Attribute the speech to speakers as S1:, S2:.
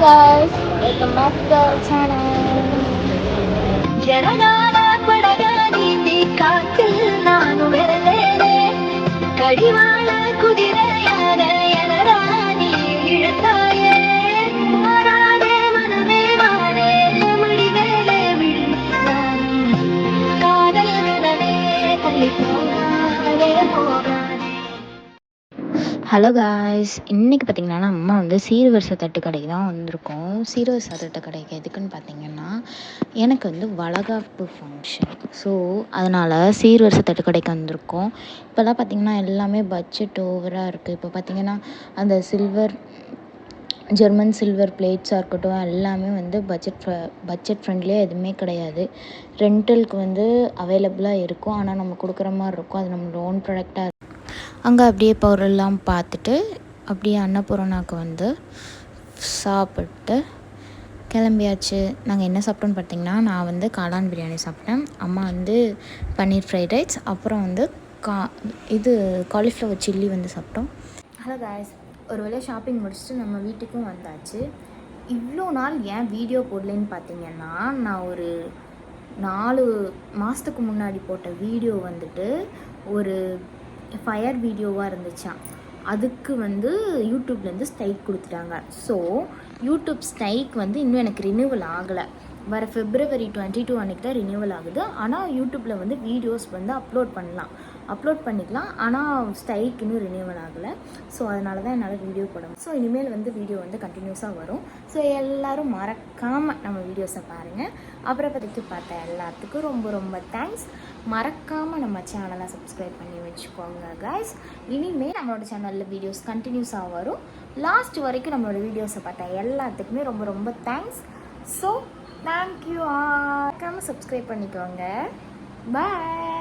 S1: guys, welcome back to our channel. ಜನನಾನ ಪಡಗಾನಿ ಕಾತಿಲ್ ನಾನು ಬೆಳೆದೇನೆ ಕಡಿವಾಳ ಕುದಿರೆಯಾನ ಎನರಾನಿ ಇಳುತ್ತಾಯೇ ಮಾರಾದೆ ಮನವೇ ಮಾರೇ ಮಡಿವೇಲೆ ಬಿಡಿಸಾನು ಕಾದಲ್ ಕನವೇ ತಳ್ಳಿ போகாதே ஹலோ காய்ஸ், இன்றைக்கி பார்த்திங்கன்னா அம்மா வந்து சீர்வரிசை தட்டு கடைக்கு தான் வந்திருக்கோம். சீர்வரிசை தட்டு கடைக்கு எதுக்குன்னு பார்த்திங்கன்னா எனக்கு வந்து வளகாப்பு ஃபங்க்ஷன். ஸோ அதனால் சீர்வரிசை தட்டு கடைக்கு வந்திருக்கோம். இப்போல்லாம் பார்த்திங்கன்னா எல்லாமே பட்ஜெட் ஓவராக இருக்குது. இப்போ பார்த்திங்கன்னா அந்த ஜெர்மன் சில்வர் பிளேட்ஸாக இருக்கட்டும், எல்லாமே வந்து பட்ஜெட் ஃப்ரெண்ட்லியாக எதுவுமே கிடையாது. ரெண்டலுக்கு வந்து அவைலபிளாக இருக்கும், ஆனால் நம்ம கொடுக்குற மாதிரி இருக்கும். அது நம்மளோட ஓன் ப்ராடக்டாக அங்கே அப்படியே பொருளெல்லாம் பார்த்துட்டு அப்படியே அன்னபூர்ணாவுக்கு வந்து சாப்பிட்டு கிளம்பியாச்சு. நாங்கள் என்ன சாப்பிட்டோன்னு பார்த்தீங்கன்னா, நான் வந்து காளான் பிரியாணி சாப்பிட்டேன். அம்மா வந்து பன்னீர் ஃப்ரைட் ரைஸ், அப்புறம் வந்து காலிஃப்ளவர் சில்லி வந்து சாப்பிட்டோம். ஹலோ காய்ஸ், ஒரு வேளை ஷாப்பிங் முடிச்சுட்டு நம்ம வீட்டுக்கும் வந்தாச்சு. இவ்வளோ நாள் ஏன் வீடியோ போடலன்னு பார்த்தீங்கன்னா, நான் ஒரு 4 மாதத்துக்கு முன்னாடி போட்ட வீடியோ வந்துட்டு ஒரு ஃபயர் வீடியோவாக இருந்துச்சான். அதுக்கு வந்து யூடியூப்லேருந்து ஸ்ட்ரைக் கொடுத்துட்டாங்க. ஸோ யூடியூப் ஸ்ட்ரைக் வந்து இன்னும் எனக்கு ரினியூவல் ஆகலை. வர February 22 அன்றைக்கி தான் ரினியூவல் ஆகுது. ஆனால் யூடியூப்பில் வந்து வீடியோஸ் வந்து அப்லோட் பண்ணிக்கலாம். ஆனால் ஸ்ட்ரைக் இன்னும் ரினியூவல் ஆகலை. ஸோ அதனால தான் என்னால் வீடியோ போட. ஸோ இனிமேல் வந்து வீடியோ வந்து கண்டினியூஸாக வரும். ஸோ எல்லோரும் மறக்காமல் நம்ம வீடியோஸை பாருங்கள். அப்புறம் பற்றிக்கு பார்த்த எல்லாத்துக்கும் ரொம்ப ரொம்ப தேங்க்ஸ். மறக்காமல் நம்ம சேனலை சப்ஸ்கிரைப் பண்ணி வச்சுக்கோங்க காய்ஸ். இனிமேல் நம்மளோட சேனலில் வீடியோஸ் கண்டினியூஸாக வரும். லாஸ்ட் வரைக்கும் நம்மளோட வீடியோஸை பார்த்த எல்லாத்துக்குமே ரொம்ப ரொம்ப தேங்க்ஸ். So thank you. மறக்காமல் சப்ஸ்கிரைப் பண்ணிக்கோங்க. பாய்.